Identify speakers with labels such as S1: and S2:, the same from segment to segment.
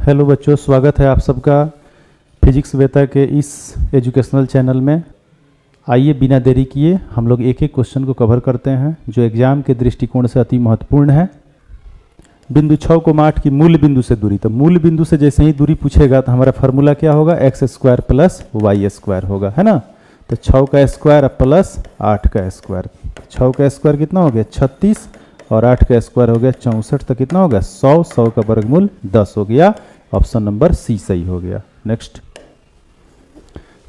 S1: Hello बच्चों, स्वागत है आप सबका फिजिक्स वेता के इस एजुकेशनल चैनल में। आइए बिना देरी किए हम लोग एक एक क्वेश्चन को कवर करते हैं जो एग्जाम के दृष्टिकोण से अति महत्वपूर्ण है। बिंदु 6,8 की मूल बिंदु से दूरी, तो मूल बिंदु से जैसे ही दूरी पूछेगा तो हमारा फार्मूला क्या होगा, x square plus y square होगा, है ना। तो 6 का स्क्वायर प्लस 8 का स्क्वायर, 6 का स्क्वायर कितना हो गया 36 और 8 का स्क्वायर हो गया 64, तो कितना हो गया 100, 100 का वर्गमूल 10 हो गया। ऑप्शन नंबर सी सही हो गया। नेक्स्ट,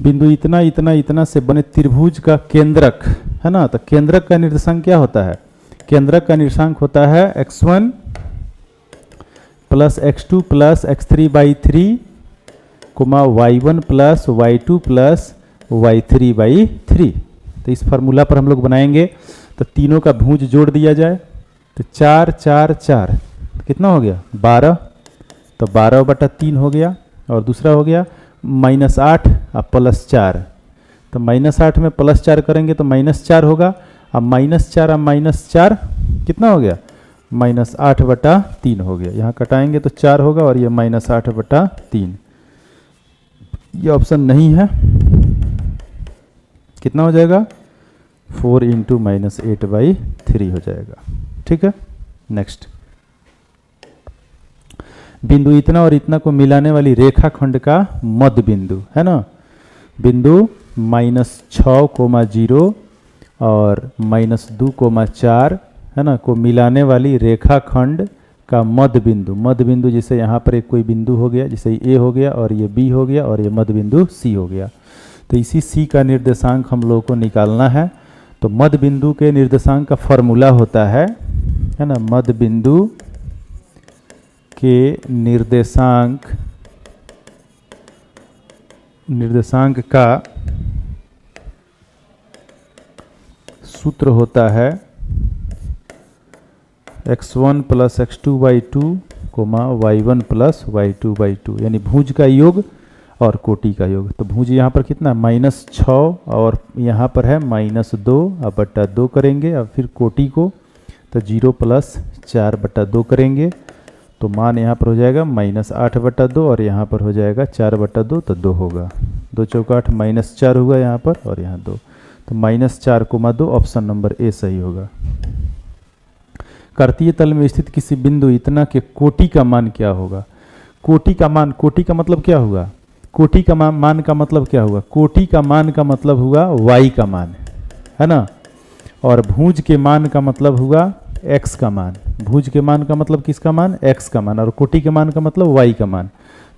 S1: बिंदु इतना इतना इतना से बने त्रिभुज का केंद्रक, है ना। तो केंद्रक का निर्देशांक क्या होता है, केंद्रक का निर्देशांक होता है x1 plus x2 plus x3/3 comma y1 plus y2 plus y3/3। तो इस फार्मूला पर हम लोग बनाएंगे। तो तीनों का भुज जोड़ दिया जाए तो 4 4 4 कितना हो गया 12, तो 12/3 हो गया। और दूसरा हो गया -8 और +4, तो -8 में +4 करेंगे तो -4 होगा। अब -4 और -4 कितना हो गया -8/3 हो गया। यहाँ कटाएंगे तो 4 होगा और ये -8/3, ये ऑप्शन नहीं है। कितना हो जाएगा 4 × -8/3 हो जाएगा। ठीक है। नेक्स्ट, बिंदु इतना और इतना को मिलाने वाली रेखाखंड का मध्य बिंदु, है ना। बिंदु -6,0 और -2,4, है ना, को मिलाने वाली रेखाखंड का मध्य बिंदु। मध्य बिंदु जैसे यहाँ पर एक कोई बिंदु हो गया, जैसे ए हो गया और ये बी हो गया और ये मध्य बिंदु सी हो गया। तो इसी सी का निर्देशांक हम लोगों को निकालना है। तो मध्य बिंदु के निर्देशांक का फॉर्मूला होता है ना, मध्य बिंदु के निर्देशांक का सूत्र होता है x1 plus x2/2 coma y1 plus y2/2, यानी भुज का योग और कोटि का योग। तो भुज यहाँ पर कितना -6 और यहाँ पर है -2/2 करेंगे। और फिर कोटि को तो 0 + 4/2 करेंगे। तो मान यहाँ पर हो जाएगा -8/2 और यहाँ पर हो जाएगा 4/2, तो 2 होगा। 2 चौका 8 -4 हुआ यहाँ पर और यहाँ 2, तो -4,2 ऑप्शन नंबर ए सही होगा। कार्तीय तल में स्थित किसी बिंदु इतना के कोटि का मान क्या होगा। कोटि का मान, कोटि का मतलब क्या हुआ, कोटि का मान का मतलब क्या हुआ, कोटि का मान का मतलब हुआ y का मान, है ना। और भुज के मान का मतलब हुआ x का मान। भुज के मान का मतलब किसका मान, x का मान, और कोटि के मान का मतलब y का मान।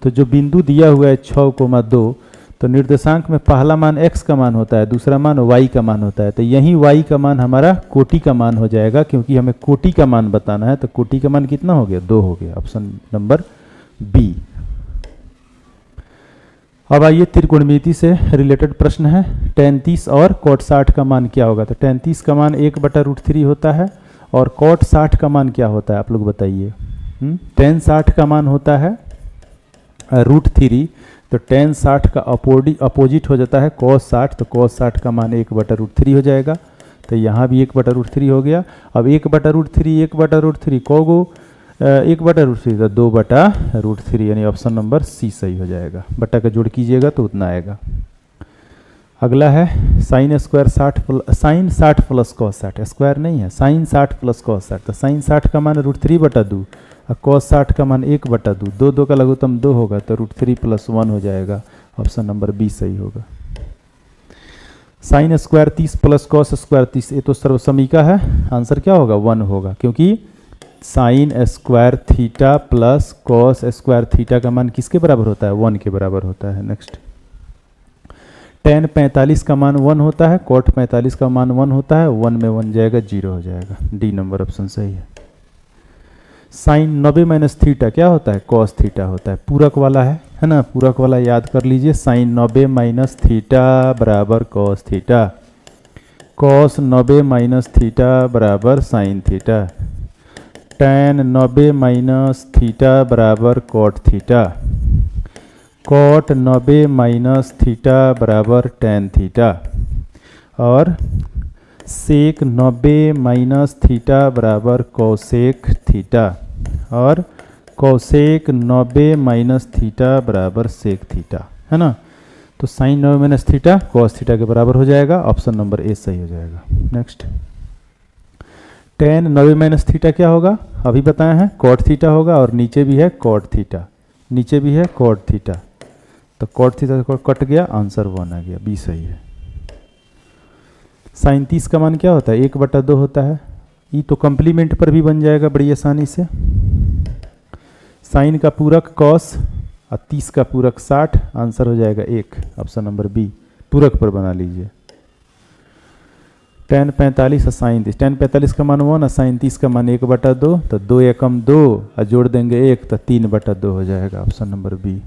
S1: तो जो बिंदु दिया हुआ है 6,2, तो निर्देशांक में पहला मान x का मान होता है, दूसरा मान y का मान होता है। तो यही y का मान हमारा कोटि का मान हो जाएगा, क्योंकि हमें कोटि का मान बताना है। तो कोटि का मान कितना हो गया 2 हो गया, ऑप्शन नंबर बी। अब आइए त्रिकोणमिति से रिलेटेड प्रश्न है। tan 30 और cot 60 का मान क्या होगा। तो tan 30 का मान 1/√3 होता है और cot 60 का मान क्या होता है, आप लोग बताइए। tan 60 का मान होता है √3, तो tan 60 का अपोजिट हो जाता है cos 60, तो cos 60 का मान 1/√3 हो जाएगा। तो यहाँ भी 1/√3 हो गया। अब 1/√3 कोगो 1/√3, तो 2/√3, यानी ऑप्शन नंबर सी सही हो जाएगा। बट्टा का जोड़ कीजिएगा तो उतना आएगा। अगला है sin square 60 plus cos 60, square नहीं है, sin 60 प्लस cos 60। तो sin 60 का मान √3/2 और cos 60 का मान 1/2, 2 का लघुत्तम 2 होगा, तो √3 + 1 हो जाएगा। ऑप्शन नंबर बी सही होगा। sin square 30 plus cos square 30, ये तो सर्वसमीका है, आंसर क्या होगा 1 होगा, क्योंकि sin square theta plus cos square theta का मान किसके बराबर होता है, 1 के बराबर होता है। नेक्स्ट, tan 45 का मान 1 होता है, cot 45 का मान 1 होता है, 1 में 1 जाएगा 0 हो जाएगा। डी नंबर ऑप्शन सही है। sin 90 - थीटा क्या होता है, cos थीटा होता है, पूरक वाला है ना, पूरक वाला याद कर लीजिए। sin 90 - थीटा बराबर cos थीटा, cos 90 - थीटा बराबर sin थीटा, tan 90 - थीटा बराबर cot थीटा, cot 90 - थीटा बराबर tan थीटा, और sec 90 - थीटा बराबर cosec थीटा, और कोसेक 90 माइनस थीटा बराबर सेक थीटा, है ना। तो sine 90 minus theta cos theta के बराबर हो जाएगा, ऑप्शन नंबर ए सही हो जाएगा। नेक्स्ट, टेन 90 माइनस थीटा क्या होगा, अभी बताया है कॉट थीटा होगा, और नीचे भी है कॉट थीटा, नीचे भी है कॉट थीटा, तो कॉट थीटा कट गया, आंसर 1 आ गया, बी सही है। साइन 30 का मान क्या होता है, 1/2 होता है, ये तो कंप्लीमेंट पर भी बन जाएगा बड़ी आसानी से। साइन का पूरक कॉस और 30 का पूरक 60, आंसर हो जाएगा 1, ऑप्शन नंबर बी, पूरक पर बना लीजिए। टेन 45 और साइन 30, टेन 45 का मान 1 और साइन 30 का मान 1/2, तो 2 एकम 2 और जोड़ देंगे 1, तो 3/2 हो जाएगा, option number B.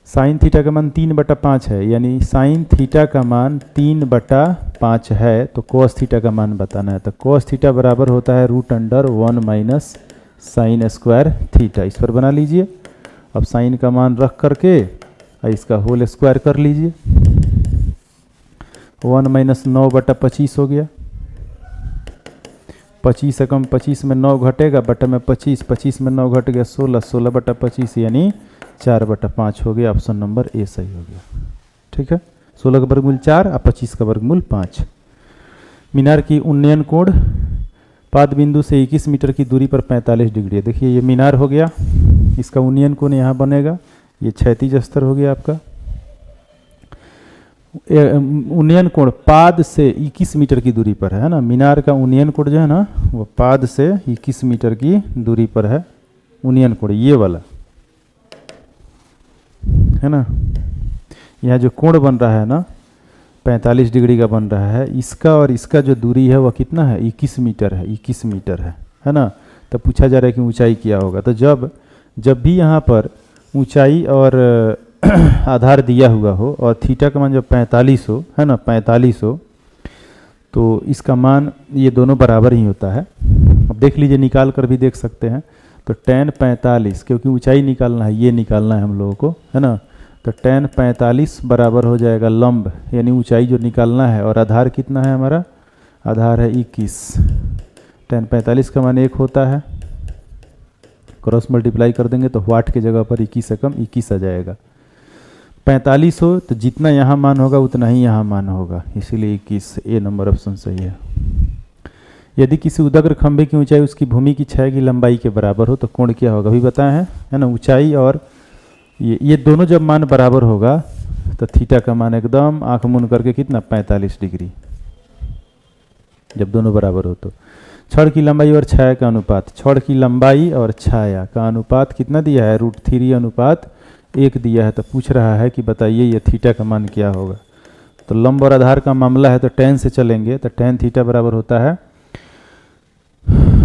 S1: Sine theta का मान 3/5 है, यानी साइन थीटा का मान 3/5 है, तो कॉस थीटा का मान बताना है, तो कॉस थीटा बराबर होता है √1 माइनस साइन स्क्वायर थीटा, इस पर बना लीजिए। अब साइन का मान रख करके और इसका होल स्क्वायर कर लीजिए, 1 माइनस 9/25 हो गया, 25 से कम 25 में 9 घटेगा, बटा में 25, 25 में 9 घट गया 16, 16/25 यानी 4/5 हो गया, ऑप्शन नंबर ए सही हो गया। ठीक है, 16 का वर्गमूल 4 और 25 का वर्गमूल 5। मीनार की उन्नयन कोण पाद बिंदु से 21 मीटर की दूरी पर 45 डिग्री है। देखिए ये मीनार हो गया, इसका उन्नयन कोण यहाँ बनेगा, ये क्षैतिज स्तर हो गया आपका। उन्नयन कोण पाद से 21 मीटर की दूरी पर है ना, मीनार का उन्नयन कोण जो है ना वो पाद से 21 मीटर की दूरी पर है, उन्नयन कोण ये वाला है ना। यहाँ जो कोण बन रहा है ना 45 डिग्री का बन रहा है, इसका और इसका जो दूरी है वह कितना है, 21 मीटर है, 21 मीटर है ना। तो पूछा जा रहा है कि ऊंचाई क्या होगा, तो जब भी यहाँ पर ऊंचाई और आधार दिया हुआ हो और थीटा का मान जब 45 हो, है ना, 45 हो, तो इसका मान ये दोनों बराबर ही होता है। अब देख लीजिए, निकाल कर भी देख सकते हैं। तो tan 45, क्योंकि ऊंचाई निकालना है, ये निकालना है हम लोगों को, है ना, तो tan 45 बराबर हो जाएगा लंब, यानी ऊंचाई जो निकालना है, और आधार कितना है हमारा, आधार है 21। tan 45 का मान 1 होता है, क्रॉस मल्टीप्लाई कर देंगे तो वाट की जगह पर 21 से कम 21 आ जाएगा। 45 हो तो जितना यहाँ मान होगा उतना ही यहाँ मान होगा, इसीलिए 21, ए नंबर ऑप्शन सही है। यदि किसी उदग्र खंभे की ऊंचाई उसकी भूमि की क्षय की लंबाई के बराबर हो तो कोण क्या होगा, अभी बताया है ना। ऊंचाई और ये दोनों जब मान बराबर होगा तो थीटा का मान एकदम आंख मूंद करके कितना 45 डिग्री, जब दोनों बराबर हो तो। छड़ की लंबाई और छाया का अनुपात, छड़ की लंबाई और छाया का अनुपात कितना दिया है, √3:1 दिया है। तो पूछ रहा है कि बताइए ये थीटा का मान क्या होगा। तो लंब और आधार का मामला है तो tan से चलेंगे, तो tan थीटा बराबर होता है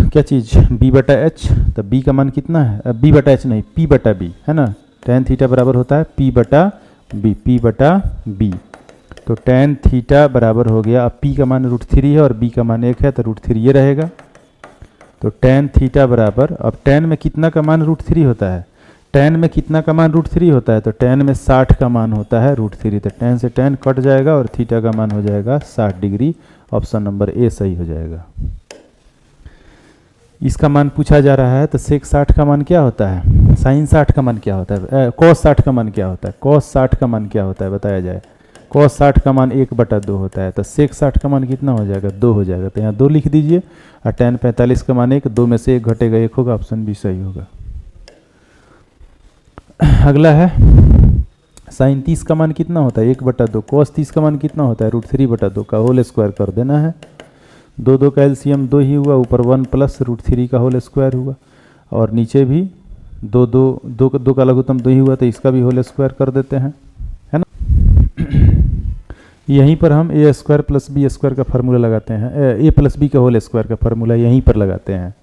S1: क्या चीज़, b/h। तो b का मान कितना है, b/h नहीं, p/b, है ना। tan थीटा बराबर होता है p/b। तो tan थीटा बराबर हो गया, अब p का मान √3 है और b का मान 1 है, तो √3 ये रहेगा। तो tan थीटा बराबर, अब tan में कितना का मान √3 होता है, tan में कितना का मान √3 होता है, तो tan में 60 का मान होता है √3, तो tan से tan कट जाएगा और थीटा का मान हो जाएगा 60 डिग्री, ऑप्शन नंबर ए सही हो जाएगा। इसका मान पूछा जा रहा है, तो सेक 60 का मान क्या होता है, साइन 60 का मान क्या होता है, कॉस 60 का मान क्या होता है, कॉस 60 का मान क्या होता है बताया जाए। कॉस 60 का मान 1/2 होता है, तो सेक 60 का मान कितना हो जाएगा, 2 हो जाएगा। तो यहाँ 2 लिख दीजिए, और tan 45 का मान 1, 2 में से 1 घटेगा 1 होगा, ऑप्शन बी सही होगा। अगला है साइन 30 का मान कितना होता है, 1/2। कॉस 30 का मान कितना होता है, √3/2 का होल स्क्वायर कर देना है। 2 का एलसीएम 2 ही हुआ, ऊपर 1 प्लस √3 का होल स्क्वायर हुआ, और नीचे भी 2 का लघुत्तम 2 ही हुआ, तो इसका भी होल स्क्वायर कर देते हैं, है ना। यहीं पर हम a² + b² का फार्मूला लगाते हैं, a + b का होल स्क्वायर का फार्मूला यहीं पर लगाते हैं।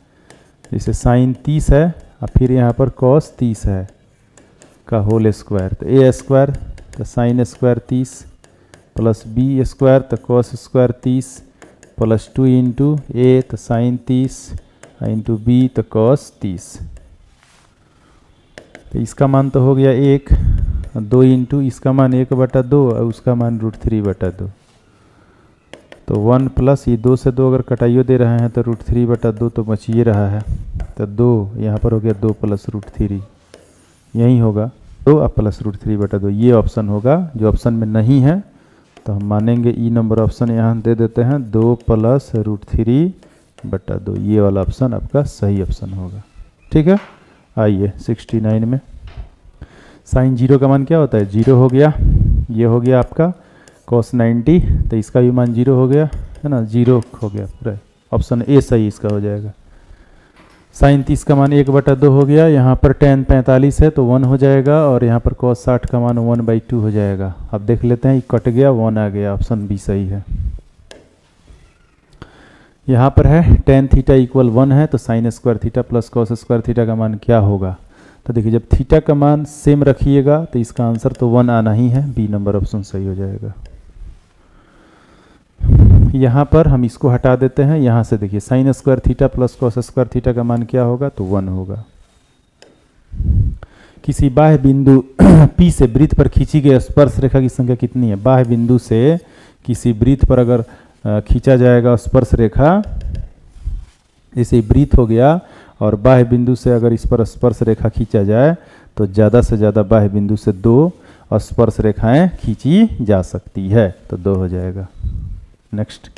S1: जैसे साइन 30 है और फिर यहाँ पर कॉस 30 है का होल स्क्वायर, तो a² तो साइन स्क्वायर 30 प्लस b² तो cos square 30 plus 2 into a तो साइन 30 इंटू b तो कॉस 30। तो इसका मान तो हो गया 1, 2 इंटू इसका मान 1/2 और उसका मान √3/2, तो 1 प्लस ये 2 से 2 अगर कटाइयो दे रहे हैं तो √3/2 तो बच ही रहा है। तो 2 यहाँ पर हो गया 2 + √3, यही होगा 2 + √3/2, ये ऑप्शन होगा। जो ऑप्शन में नहीं है तो हम मानेंगे ई नंबर ऑप्शन यहाँ दे देते हैं 2 + √3/2, ये वाला ऑप्शन आपका सही ऑप्शन होगा। ठीक है, आइए 69 में साइन 0 का मान क्या होता है, 0 हो गया। ये हो गया आपका cos 90, तो इसका भी मान 0 हो गया है ना, 0 हो गया पूरा, ऑप्शन ए सही इसका हो जाएगा। साइन 30 का मान 1/2 हो गया। यहाँ पर tan 45 है तो 1 हो जाएगा, और यहाँ पर cos 60 का मान 1/2 हो जाएगा। अब देख लेते हैं, ये कट गया 1 आ गया, ऑप्शन बी सही है। यहाँ पर है tan θ = 1 है तो sin square theta plus cos square theta का मान क्या होगा। तो देखिए जब थीटा का मान सेम रखिएगा तो इसका आंसर तो 1 आना ही है, बी नंबर ऑप्शन सही हो जाएगा। यहाँ पर हम इसको हटा देते हैं, यहाँ से देखिए sin square theta plus cos square theta का मान क्या होगा, तो 1 होगा। किसी बाह्य बिंदु P से वृत्त पर खींची गई स्पर्श रेखा की संख्या कितनी है। बाह्य बिंदु से किसी वृत्त पर अगर खींचा जाएगा स्पर्श रेखा, जैसे वृत्त हो गया, और बाह्य बिंदु से अगर इस पर स्पर्श रेखा खींचा जाए तो ज़्यादा से ज़्यादा बाह्य बिंदु से 2 स्पर्श रेखाएं खींची जा सकती है, तो 2 हो जाएगा। नेक्स्ट,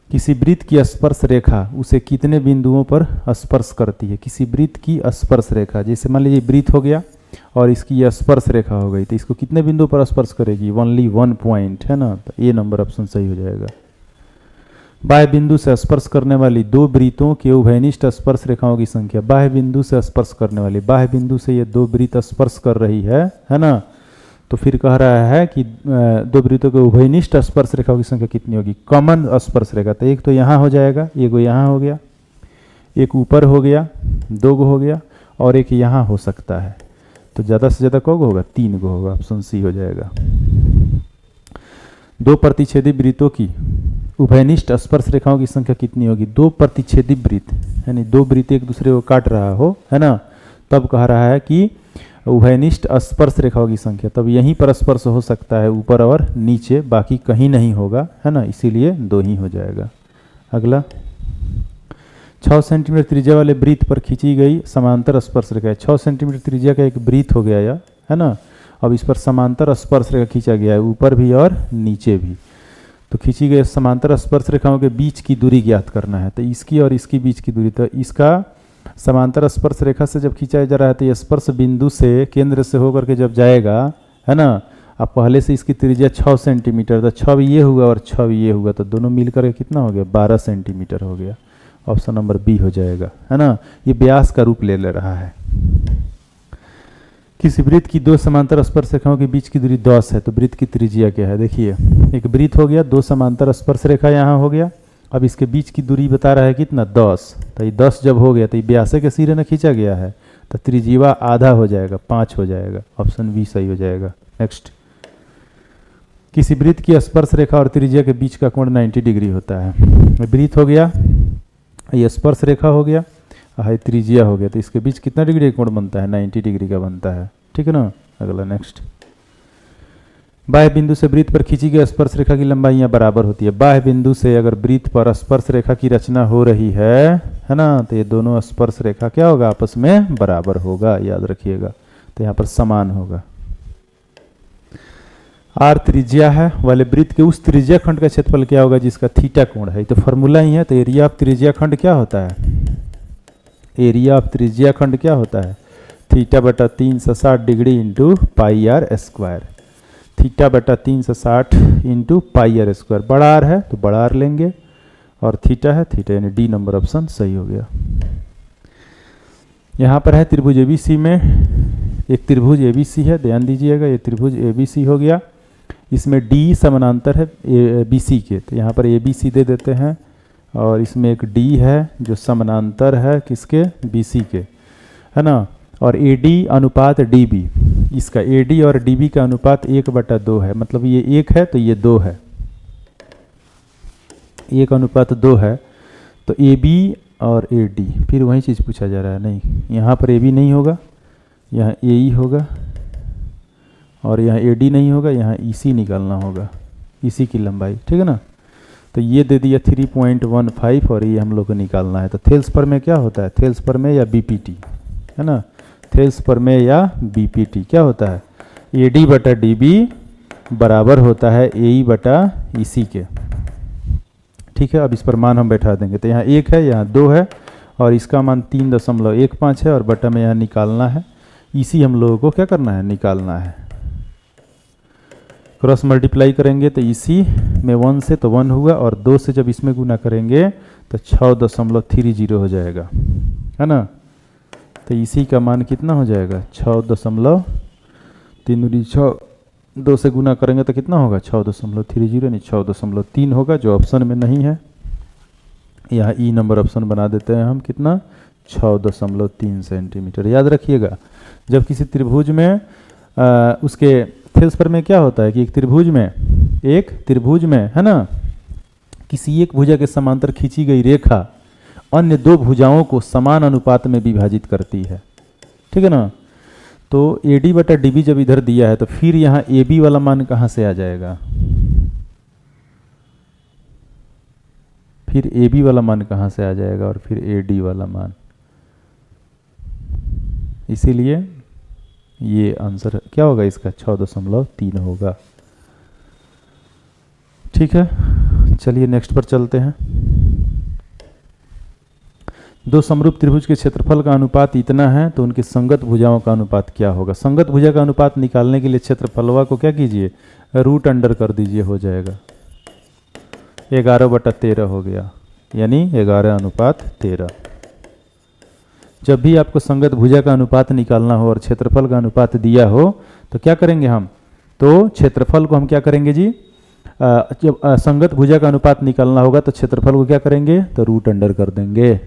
S1: किसी वृत्त की स्पर्श रेखा उसे कितने बिंदुओं पर स्पर्श करती है। किसी वृत्त की स्पर्श रेखा, जैसे मान लीजिए वृत्त हो गया और इसकी यह स्पर्श रेखा हो गई, तो इसको कितने बिंदुओं पर स्पर्श करेगी, ओनली 1 पॉइंट, है ना, तो ए नंबर ऑप्शन सही हो जाएगा। बाह्य बिंदु से स्पर्श करने वाली 2 वृत्तों के उभयनिष्ठ स्पर्श रेखाओं की संख्या। बाह्य बिंदु से स्पर्श करने वाली, बाह्य बिंदु से ये 2 वृत्त स्पर्श कर रही है ना, तो फिर कह रहा है कि 2 वृत्तों के उभयनिष्ठ स्पर्श रेखाओं की संख्या कितनी होगी। कॉमन स्पर्श रेखा, तो एक तो यहाँ हो जाएगा, एक यहाँ हो गया, एक ऊपर हो गया, 2 हो गया, और एक यहाँ हो सकता है, तो ज़्यादा से ज़्यादा कौन होगा, 3 होगा, ऑप्शन सी हो जाएगा। 2 प्रतिच्छेदी वृत्तों की उभयनिष्ठ स्पर्श रेखाओं की संख्या कितनी होगी। 2 प्रतिच्छेदी वृत्त, यानी 2 वृत्त एक दूसरे को काट रहा हो, है ना, तब कह रहा है कि उभयनिष्ठ स्पर्श रेखाओं की संख्या, तब यहीं पर स्पर्श हो सकता है, ऊपर और नीचे, बाकी कहीं नहीं होगा, है ना, इसीलिए 2 ही हो जाएगा। अगला, 6 सेंटीमीटर त्रिज्या वाले वृत्त पर खींची गई समांतर स्पर्श रेखा है। 6 सेंटीमीटर त्रिज्या का एक वृत्त हो गया या, है ना, अब इस पर समांतर स्पर्श रेखा खींचा गया है, ऊपर भी और नीचे भी। तो खींची गई समांतर स्पर्श रेखाओं के बीच की दूरी ज्ञात करना है, तो इसकी और इसकी बीच की दूरी, तो इसका समांतर स्पर्श रेखा से जब खींचा जा रहा है तो ये स्पर्श बिंदु से केंद्र से होकर के जब जाएगा, है ना, अब पहले से इसकी त्रिज्या 6 सेंटीमीटर, तो 6 ये हुआ और 6 ये हुआ, तो दोनों मिलकर के कितना हो गया, 12 सेंटीमीटर हो गया, ऑप्शन नंबर बी हो जाएगा, है ना। ये व्यास का रूप ले रहा है। किसी वृत्त की 2 समांतर स्पर्श रेखाओं के बीच की दूरी 10 है, तो वृत्त की त्रिज्या क्या है। देखिए एक वृत्त हो गया, 2 समांतर स्पर्श रेखा यहाँ हो गया, अब इसके बीच की दूरी बता रहा है कितना, 10, तो ये 10 जब हो गया तो ये व्यास के सिरे में खींचा गया है, तो त्रिज्या आधा हो जाएगा, 5 हो जाएगा, ऑप्शन बी सही हो जाएगा। नेक्स्ट, किसी वृत्त की स्पर्श रेखा और त्रिज्या के बीच का कोण 90 डिग्री होता है। वृत्त हो गया, ये स्पर्श रेखा हो गया, हाई त्रिज्या हो गया, तो इसके बीच कितना डिग्री का कोण बनता है, 90 डिग्री का बनता है, ठीक है ना। अगला, नेक्स्ट, बाह्य बिंदु से वृत्त पर खींची गई स्पर्श रेखा की लंबाइयां बराबर होती है। बाह्य बिंदु से अगर वृत्त पर स्पर्श रेखा की रचना हो रही है ना, तो ये दोनों स्पर्श रेखा क्या होगा, आपस में बराबर होगा, याद रखिएगा, तो यहाँ पर समान होगा। आर त्रिज्या है वाले वृत्त के उस त्रिज्या खंड का क्षेत्रफल क्या होगा जिसका थीटा कोण है, तो फॉर्मूला ही है, तो एरिया ऑफ त्रिज्या खंड क्या होता है, एरिया ऑफ त्रिज्या खंड क्या होता है, θ/360 degree into pi R square, θ/360 into pi R square. बड़ा आर है तो बड़ा आर लेंगे, और थीटा है थीटा, यानी डी नंबर ऑप्शन सही हो गया। यहाँ पर है त्रिभुज एबीसी में, एक त्रिभुज एबीसी है, ध्यान दीजिएगा, ये त्रिभुज एबीसी हो गया, इसमें डी समानांतर है बीसी के, तो यहाँ पर एबीसी दे देते हैं, और इसमें एक डी है जो समानांतर है किसके, बीसी के, है ना, और एडी अनुपात डीबी, इसका एडी और डीबी का अनुपात 1/2 है, मतलब ये 1 है तो ये 2 है, 1:2 है, तो ए बी और ए डी, फिर वही चीज़ पूछा जा रहा है, नहीं यहाँ पर ए बी नहीं होगा, यहाँ ए ई होगा, और यहाँ ए डी नहीं होगा, यहाँ ई सी निकालना होगा, इसी की लंबाई, ठीक है ना। तो ये दे दिया 3.15 और ये हम लोग को निकालना है। तो थेल्स पर में क्या होता है, थेल्स पर में या बीपीटी, है ना, थेल्स पर में या बीपीटी क्या होता है, एडी बटा डीबी बराबर होता है एई बटा ईसी के। ठीक है, अब इस पर मान हम बैठा देंगे। तो यहाँ 1 है, यहाँ 2 है और इसका मान 3.15 है और बटा में यहाँ निकालना है। ईसी हम लोगों को क्या करना है, निकालना है। क्रॉस मल्टीप्लाई करेंगे तो ईसी में 1 से तो 1 हुआ और 2 से जब इसमें गुना करेंगे तो 6.30 हो जाएगा, है ना। तो ईसी का मान कितना हो जाएगा, 6.3 2 से गुना करेंगे तो कितना होगा, 6.30 नहीं 6.3 होगा, जो ऑप्शन में नहीं है। यहाँ ई नंबर ऑप्शन बना देते हैं हम, कितना 6.3 सेंटीमीटर। याद रखिएगा, जब किसी त्रिभुज में उसके थेल्स पर में क्या होता है कि एक त्रिभुज में है ना, किसी एक भुजा के समांतर खींची गई रेखा अन्य दो भुजाओं को समान अनुपात में विभाजित करती है, ठीक है ना। तो AD बटा DB जब इधर दिया है तो फिर यहाँ AB वाला मान कहाँ से आ जाएगा, फिर AB वाला मान कहाँ से आ जाएगा और फिर AD वाला मान। इसीलिए ये आंसर क्या होगा इसका, 6.3 होगा। ठीक है, चलिए नेक्स्ट पर चलते हैं। दो समरूप त्रिभुज के क्षेत्रफल का अनुपात इतना है तो उनकी संगत भुजाओं का अनुपात क्या होगा। संगत भुजा का अनुपात निकालने के लिए क्षेत्रफलवा को क्या कीजिए, रूट अंडर कर दीजिए, हो जाएगा 11/13 हो गया, यानी 11:13। जब भी आपको संगत भुजा का अनुपात निकालना हो और क्षेत्रफल का अनुपात दिया हो तो क्या करेंगे हम, तो क्षेत्रफल को हम क्या करेंगे जी, जब संगत भुजा का अनुपात निकालना होगा तो क्षेत्रफल को क्या करेंगे, तो रूट अंडर कर देंगे,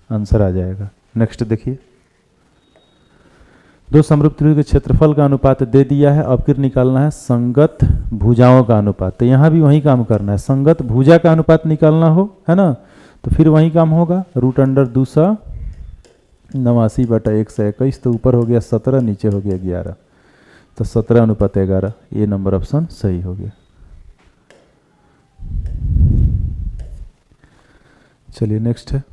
S1: आंसर आ जाएगा। नेक्स्ट देखिए, दो समरूप त्रिभुज के क्षेत्रफल का अनुपात दे दिया है, अब फिर निकालना है संगत भुजाओं का अनुपात। तो यहाँ भी वही काम करना है, संगत भुजा का अनुपात निकालना हो, है ना, तो फिर वही काम होगा, रूट अंडर 289/121। तो ऊपर हो गया 17, नीचे हो गया 11, तो 17:11, ये नंबर ऑप्शन सही हो गया। चलिए नेक्स्ट है,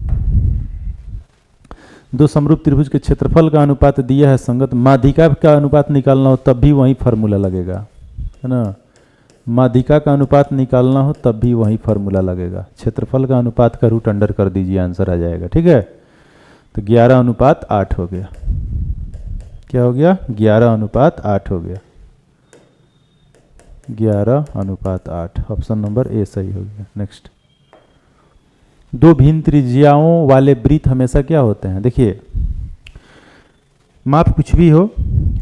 S1: दो समरूप त्रिभुज के क्षेत्रफल का अनुपात दिया है, संगत माध्यिका का अनुपात निकालना हो तब भी वही फार्मूला लगेगा, है ना। माध्यिका का अनुपात निकालना हो तब भी वही फार्मूला लगेगा, क्षेत्रफल का अनुपात का रूट अंडर कर दीजिए, आंसर आ जाएगा। ठीक है, तो 11:8 हो गया, क्या हो गया, 11:8 हो गया, 11:8, ऑप्शन नंबर ए सही हो गया। नेक्स्ट, दो भिन्न त्रिज्याओं वाले वृत्त हमेशा क्या होते हैं, देखिए माप कुछ भी हो,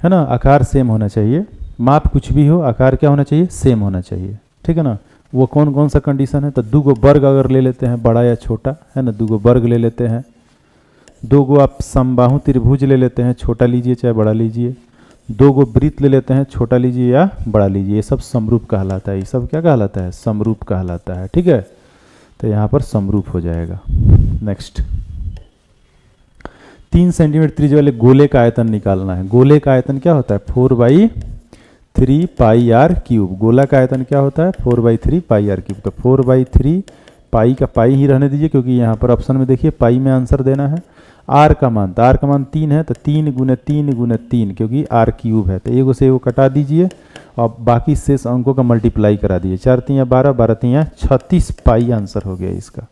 S1: है ना, आकार सेम होना चाहिए, माप कुछ भी हो आकार क्या होना चाहिए, सेम होना चाहिए, ठीक है ना। वो कौन कौन सा कंडीशन है, तो दो गो वर्ग अगर ले लेते हैं, बड़ा या छोटा, है ना, दो गो वर्ग ले लेते हैं, दो गो आप समबाहु त्रिभुज ले लेते हैं, छोटा लीजिए चाहे बड़ा लीजिए, दो गो वृत्त ले लेते हैं, छोटा लीजिए या बड़ा लीजिए, ये सब समरूप कहलाता है, ये सब क्या कहलाता है, समरूप कहलाता है। ठीक है, तो यहाँ पर समरूप हो जाएगा। नेक्स्ट, 3 सेंटीमीटर त्रिज्या वाले गोले का आयतन निकालना है। गोले का आयतन क्या होता है, 4/3 पाई आर क्यूब। गोला का आयतन क्या होता है, 4/3 पाई आर क्यूब। तो 4/3 पाई का पाई ही रहने दीजिए, क्योंकि यहाँ पर ऑप्शन में देखिए पाई में आंसर देना है। आर का मान, तो आर का मान 3 है, तो 3 × 3 × 3, क्योंकि आर क्यूब है, तो एगो से एगो कटा दीजिए और बाकी शेष अंकों का मल्टीप्लाई करा दीजिए। 4 × 3 = 12, 12 × 3 = 36 पाई आंसर हो गया इसका।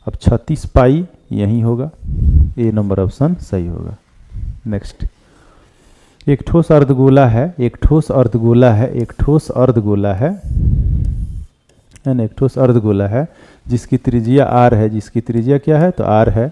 S1: अब 36 पाई यही होगा, ए नंबर ऑप्शन सही होगा। नेक्स्ट, एक ठोस अर्धगोला है, एक ठोस अर्धगोला है, एक ठोस अर्धगोला है ना, एक ठोस अर्धगोला है जिसकी त्रिज्या आर है, जिसकी त्रिज्या क्या है, तो आर है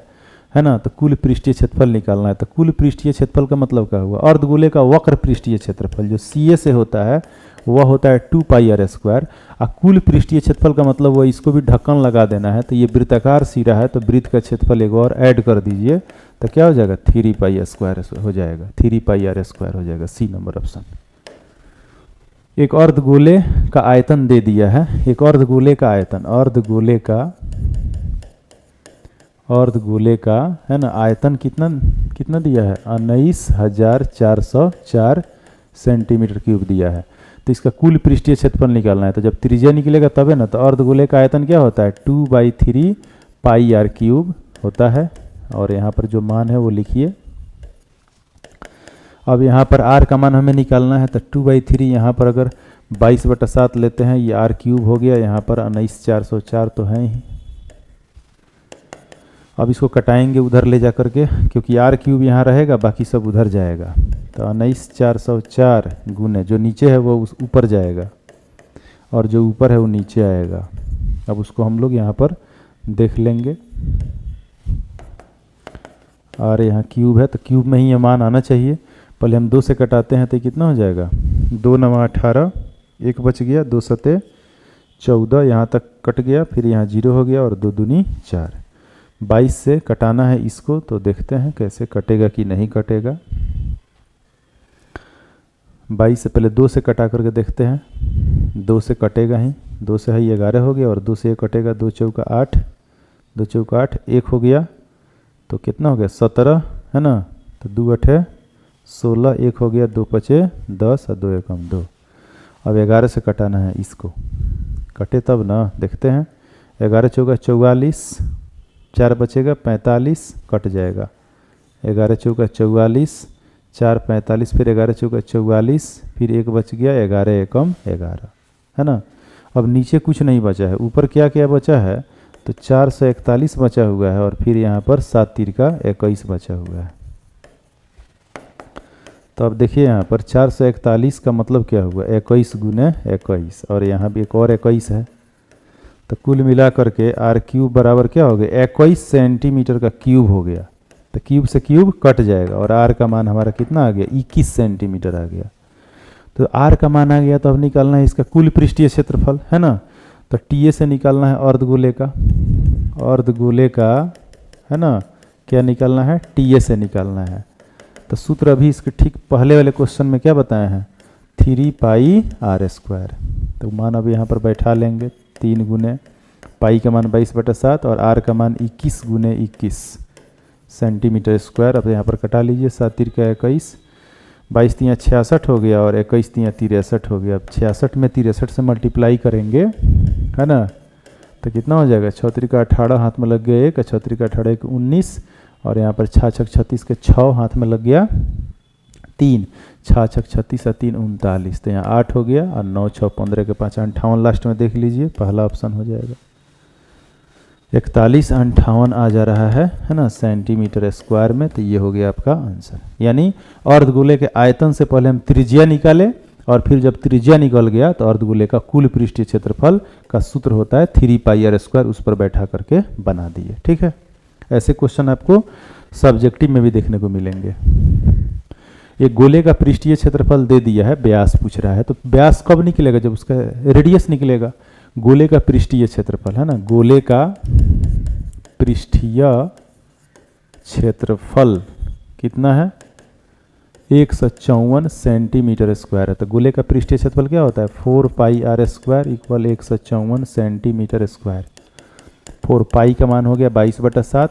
S1: ना। तो कुल पृष्ठीय क्षेत्रफल निकालना है। तो कुल पृष्ठीय क्षेत्रफल का मतलब क्या हुआ, अर्धगोले का वक्र पृष्ठीय क्षेत्रफल जो CA से होता है वह होता है 2πr²। और कुल पृष्ठीय क्षेत्रफल का मतलब वो इसको भी ढक्कन लगा देना है। तो ये वृत्ताकार सिरा है, तो वृत्त का क्षेत्रफल एक और ऐड कर दीजिए, तो क्या हो जाएगा, 3πr² हो जाएगा, 3πr² हो जाएगा, सी नंबर ऑप्शन। एक अर्धगोले का आयतन दे दिया है, एक अर्धगोले का आयतन, अर्धगोले का है ना, आयतन कितना दिया है, 19,404 सेंटीमीटर क्यूब दिया है। तो इसका कुल पृष्ठीय क्षेत्रफल निकालना है। तो जब त्रिज्या निकलेगा तब है ना, तो अर्धगोले का आयतन क्या होता है 2/3 पाई आर क्यूब होता है। और यहाँ पर जो मान है वो लिखिए। अब यहाँ पर r का मान हमें निकालना है, तो 2/3 यहाँ पर अगर 22/7 लेते हैं, ये r क्यूब हो गया, यहाँ पर 19,404 तो है ही। अब इसको कटाएंगे उधर ले जा करके, क्योंकि r क्यूब यहाँ रहेगा, बाकी सब उधर जाएगा। तो 19,404 गुने जो नीचे है वो ऊपर जाएगा और जो ऊपर है वो नीचे आएगा। अब उसको हम लोग यहाँ पर देख लेंगे। और यहाँ क्यूब है तो क्यूब में ही ये मान आना चाहिए। पहले हम 2 से कटाते हैं तो कितना हो जाएगा 2 9 18, 1 बच गया, 2 7 14, यहाँ तक कट गया, फिर यहाँ 0 हो गया और 2 दूनी 4। 22 से कटाना है इसको, तो देखते हैं कैसे कटेगा कि नहीं कटेगा। 22 से पहले 2 से कटा करके देखते हैं, 2 से कटेगा ही, 2 से ही 11 हो गया और 2 से 1 कटेगा, 2 चौका 8, 2 चौका 8, 1 हो गया तो कितना हो गया 17 है ना। तो 2 8 16, 1 हो गया, 2 5 10 और 2 1 2। अब 11 से कटाना है इसको, कटे तब ना, देखते हैं। 11 चौका 44, 4 बचेगा 45, कट जाएगा। 11 चौका 44, 4 45, फिर 11 चौका 44, फिर 1 बच गया, 11 1 11 है ना। अब नीचे कुछ नहीं बचा है, ऊपर क्या क्या बचा है, तो 441 बचा हुआ है और फिर यहाँ पर 7 3 का 21 बचा हुआ है। तो अब देखिए यहाँ पर 441 का मतलब क्या हुआ 21 गुने 21, और यहाँ भी एक और 21 है। तो कुल मिला करके आर क्यूब बराबर क्या हो गया 21 सेंटीमीटर का क्यूब हो गया। तो क्यूब से क्यूब कट जाएगा और आर का मान हमारा कितना आ गया 21 सेंटीमीटर आ गया। तो आर का मान आ गया, तो अब निकालना है इसका कुल पृष्ठीय क्षेत्रफल है ना। तो टी ए से निकालना है अर्धगोले का, अर्धगोले का है ना, क्या निकालना है टी ए से निकालना है। तो सूत्र अभी इसके ठीक पहले वाले क्वेश्चन में क्या बताए हैं 3 पाई आर स्क्वायर। तो मान अभी यहाँ पर बैठा लेंगे, 3 गुने पाई का मान 22/7 और आर का मान 21 गुने 21 सेंटीमीटर स्क्वायर। अब यहाँ पर कटा लीजिए, 7 3 का 21, 22 3 66 हो गया और 21 3 63 हो गया। अब 66 में 63 से मल्टीप्लाई करेंगे है ना, तो कितना हो जाएगा 6 3 का 18, हाथ में लग गया 1, 6 3 का 18 1 19, और यहाँ पर 6 6 36 के 6, हाथ में लग गया 3, 6 6 36 और 3 39। तो यहाँ 8 हो गया और 9 6 15 के 5 58, लास्ट में देख लीजिए पहला ऑप्शन हो जाएगा। 41 58 आ जा रहा है ना सेंटीमीटर स्क्वायर में। तो ये हो गया आपका आंसर। यानी अर्धगोले के आयतन से पहले हम त्रिज्या निकाले और फिर जब त्रिज्या निकल गया तो अर्धगोले का कुल पृष्ठीय क्षेत्रफल का सूत्र होता है 3 पाई आर स्क्वायर, उस पर बैठा करके बना दिए। ठीक है, ऐसे क्वेश्चन आपको सब्जेक्टिव में भी देखने को मिलेंगे। एक गोले का पृष्ठीय क्षेत्रफल दे दिया है, व्यास पूछ रहा है, तो व्यास कब निकलेगा जब उसका रेडियस निकलेगा। गोले का पृष्ठीय क्षेत्रफल है ना, गोले का पृष्ठीय क्षेत्रफल कितना है 154 सेंटीमीटर स्क्वायर है। तो गोले का पृष्ठीय क्षेत्रफल क्या होता है 4 pi R square equal 154 centimetre square. 4 pi का मान हो गया 22/7,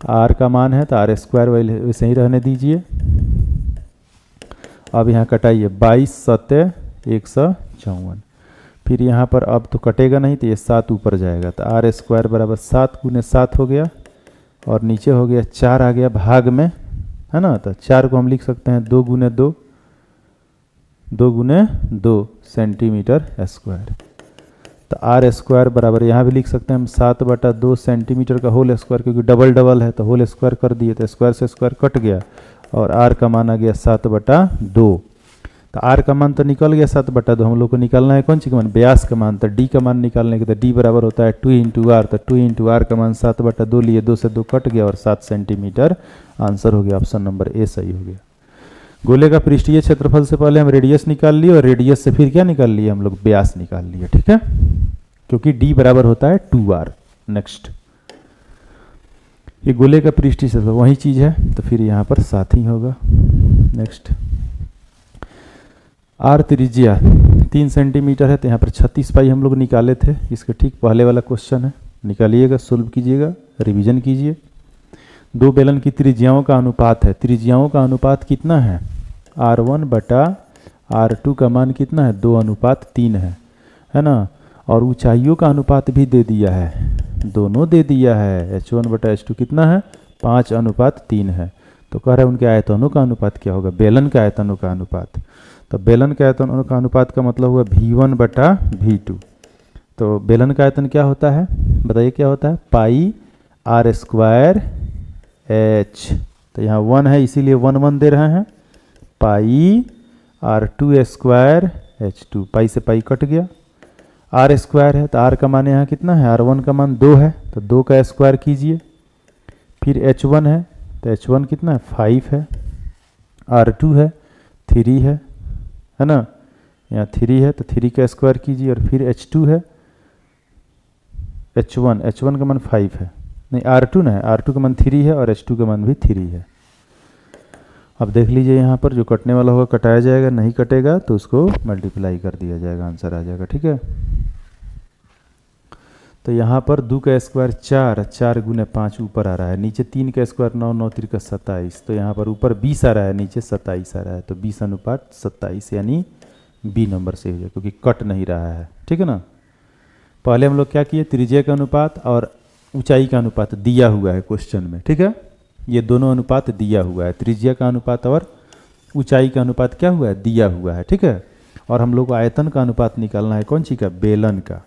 S1: आर का मान है तो आर स्क्वायर वैसे ही रहने दीजिए। अब यहाँ कटाइए 22 7 154, फिर यहाँ पर अब तो कटेगा नहीं तो ये 7 ऊपर जाएगा, तो आर स्क्वायर बराबर 7 गुने 7 हो गया और नीचे हो गया 4 आ गया भाग में है ना। तो 4 को हम लिख सकते हैं 2 गुने 2, 2 गुने 2 सेंटीमीटर स्क्वायर। तो आर स्क्वायर बराबर यहाँ भी लिख सकते हैं हम 7/2 सेंटीमीटर का होल स्क्वायर, क्योंकि डबल डबल है तो होल स्क्वायर कर दिए तो स्क्वायर से स्क्वायर कट गया और आर का मान आ गया 7/2। तो आर का मान तो निकल गया 7/2, हम लोग को निकालना है कौन सी का मान व्यास का मान। तो डी का मान निकालने के तो डी बराबर होता है 2 इंटू आर, तो 2 इंटू आर का मान 7/2 लिए, 2 से 2 कट गया और 7 सेंटीमीटर आंसर हो गया। ऑप्शन नंबर ए सही हो गया। गोले का पृष्ठीय क्षेत्रफल से पहले हम रेडियस निकाल लिए और रेडियस से फिर क्या निकाल लिए हम लोग व्यास निकाल लिए। ठीक है, क्योंकि डी बराबर होता है 2r। नेक्स्ट, ये गोले का पृष्ठीय क्षेत्रफल वही चीज है तो फिर यहाँ पर 7 ही होगा। नेक्स्ट, आर त्रिज्या 3 सेंटीमीटर है तो यहाँ पर 36 पाई हम लोग निकाले थे, इसके ठीक पहले वाला क्वेश्चन है, निकालिएगा, सोल्व कीजिएगा, रिवीजन कीजिए। दो बेलन की त्रिज्याओं का अनुपात है, त्रिज्याओं का अनुपात कितना है R1/R2 R2 का मान कितना है 2:3 है ना। और ऊंचाइयों का अनुपात भी दे दिया है, दोनों दे दिया है। H1/H2 कितना है 5:3 है। तो कह रहे हैं उनके आयतनों का अनुपात क्या होगा, बेलन के आयतनों का अनुपात। तो बेलन के आयतनों का अनुपात का मतलब हुआ V1/V2। तो बेलन का आयतन क्या होता है बताइए, क्या होता है πr²h। तो यहाँ 1 है इसीलिए 1 1 दे रहे हैं, πr2² पाई से पाई कट गया, r² है तो r का मान यहाँ कितना है, r1 का मान 2 है तो 2 का स्क्वायर कीजिए। फिर h1 है तो h1 कितना है 5 है, r2 है 3 है ना, यहाँ 3 है तो 3 का स्क्वायर कीजिए। और फिर h2 है, h1 का मान 5 है, नहीं r2 ना है, r2 का मान 3 है और h2 का मान भी 3 है। अब देख लीजिए यहाँ पर जो कटने वाला होगा कटाया जाएगा, नहीं कटेगा तो उसको मल्टीप्लाई कर दिया जाएगा, आंसर आ जाएगा। ठीक है, तो यहाँ पर 2 का स्क्वायर 4, 4 गुने 5 ऊपर आ रहा है, नीचे 3 का स्क्वायर 9, 9 3 का 27। तो यहाँ पर ऊपर 20 आ रहा है, नीचे 27 आ रहा है, तो 20:27 यानी बी नंबर से हो जाए, क्योंकि कट नहीं रहा है। ठीक है ना। पहले हम लोग क्या किए, त्रिज्या का अनुपात और ऊंचाई का अनुपात दिया हुआ है क्वेश्चन में। ठीक है, ये दोनों अनुपात दिया हुआ है, त्रिज्या का अनुपात और ऊंचाई का अनुपात क्या हुआ है, दिया हुआ है। ठीक है, और हम लोग को आयतन का अनुपात निकालना है, कौन सी का, बेलन का।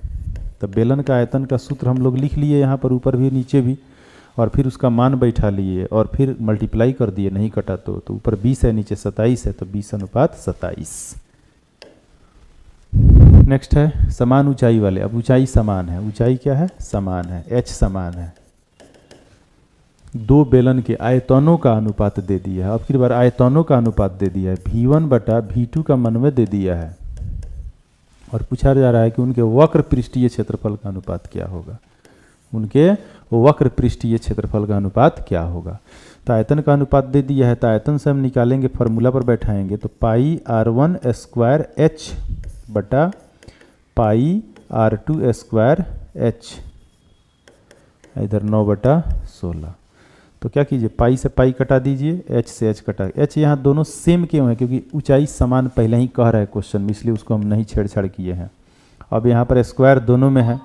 S1: तो बेलन का आयतन का सूत्र हम लोग लिख लिए यहाँ पर, ऊपर भी नीचे भी, और फिर उसका मान बैठा लिए और फिर मल्टीप्लाई कर दिए, नहीं कटा तो ऊपर 20 है नीचे 27 है, तो 20:27। नेक्स्ट है समान ऊंचाई वाले। अब ऊंचाई समान है, ऊंचाई क्या है, समान है, h समान है। दो बेलन के आयतनों का अनुपात दे दिया है, अब की बार आयतनों का अनुपात दे दिया है, V1/V2 का मनवे दे दिया है। और पूछा जा रहा है कि उनके वक्र पृष्ठीय क्षेत्रफल का अनुपात क्या होगा, उनके वक्र पृष्ठीय क्षेत्रफल का अनुपात क्या होगा। तो आयतन का अनुपात दे दिया है, तो आयतन से हम निकालेंगे, फार्मूला पर बैठाएंगे, तो πr1² बटा πr2²h, इधर 9/16। तो क्या कीजिए, पाई से पाई कटा दीजिए, h से h कटा। h यहाँ दोनों सेम क्यों है, क्योंकि ऊंचाई समान पहले ही कह रहा है क्वेश्चन में, इसलिए उसको हम नहीं छेड़छाड़ किए हैं। अब यहाँ पर स्क्वायर दोनों में है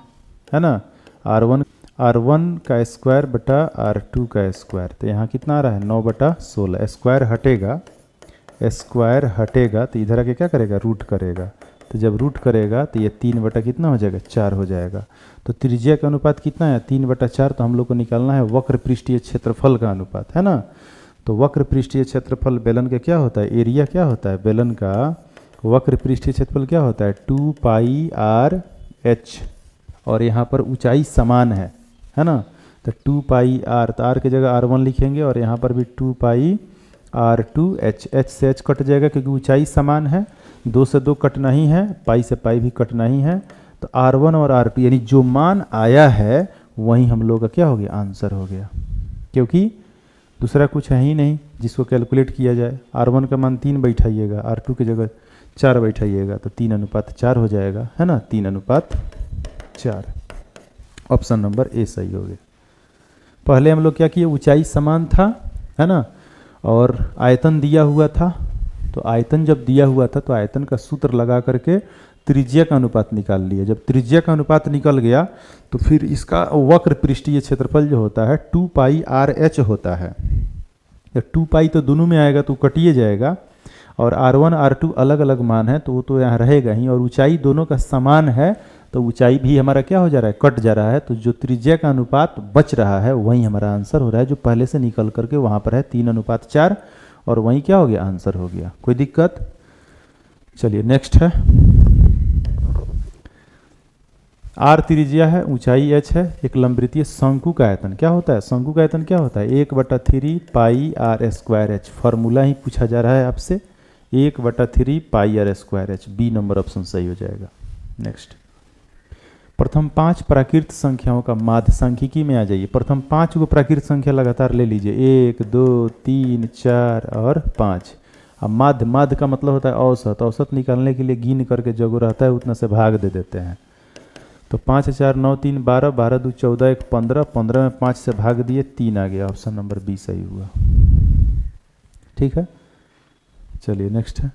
S1: ना, r1 का स्क्वायर बटा r2 का स्क्वायर। तो यहाँ कितना आ रहा है 9/16। स्क्वायर हटेगा तो इधर आके क्या करेगा, रूट करेगा। तो जब रूट करेगा तो ये 3 कितना हो जाएगा, 4 हो जाएगा। तो त्रिज्या का अनुपात कितना है 3/4। तो हम लोग को निकालना है वक्र पृष्ठीय क्षेत्रफल का अनुपात, है ना। तो वक्र पृष्ठीय क्षेत्रफल बेलन का क्या होता है, एरिया क्या होता है बेलन का, वक्र पृष्ठीय क्षेत्रफल क्या होता है 2πr(h), और यहाँ पर ऊंचाई समान है ना। तो 2πr, तो r की जगह r1 लिखेंगे, और यहाँ पर भी 2πr2h, h से h कट जाएगा क्योंकि ऊंचाई समान है, 2 से 2 कटना ही है, पाई से पाई भी कटना ही है। तो r1 और r2 यानी जो मान आया है वही हम लोग का क्या हो गया, आंसर हो गया, क्योंकि दूसरा कुछ है ही नहीं जिसको कैलकुलेट किया जाए। r1 का मान 3 बैठाइएगा, r2 की जगह 4 बैठाइएगा, तो 3:4 हो जाएगा, है ना, 3:4। ऑप्शन नंबर ए सही हो गया। पहले हम लोग क्या किए, ऊंचाई समान था, है ना, और आयतन दिया हुआ था। तो आयतन जब दिया हुआ था तो आयतन का सूत्र लगा करके त्रिज्या का अनुपात निकाल लिया। जब त्रिज्या का अनुपात निकल गया तो फिर इसका वक्र पृष्ठीय क्षेत्रफल जो होता है 2πr(h) होता है। जब 2π तो दोनों में आएगा तो कटिए जाएगा, और r1 r2 अलग अलग मान है तो वो तो यहाँ रहेगा ही, और ऊंचाई दोनों का समान है तो ऊंचाई भी हमारा क्या हो जा रहा है, कट जा रहा है। तो जो त्रिज्या का अनुपात बच रहा है वही हमारा आंसर हो रहा है, जो पहले से निकल करके वहाँ पर है 3:4, और वहीं क्या हो गया, आंसर हो गया। कोई दिक्कत। चलिए नेक्स्ट है, r त्रिज्या है, ऊंचाई h है, एक लंबवृत्तीय शंकु का आयतन क्या होता है, शंकु का आयतन क्या होता है 1/3πr²h। फार्मूला ही पूछा जा रहा है आपसे, 1/3πr²h। बी नंबर ऑप्शन सही हो जाएगा। नेक्स्ट, प्रथम 5 प्राकृत संख्याओं का माध्य सांख्यिकी में आ जाइए। प्रथम 5 को प्राकृत संख्या लगातार ले लीजिए, 1 2 3 4 और 5। अब माध्य का मतलब होता है औसत। औसत निकालने के लिए गिन करके जो रहता है उतना से भाग दे देते हैं। तो 5 4 9 3 12, 12 2 14, 1 15, 15 में 5 से भाग दिए 3 आ गया। ऑप्शन नंबर बी सही हुआ। ठीक है, चलिए नेक्स्ट है,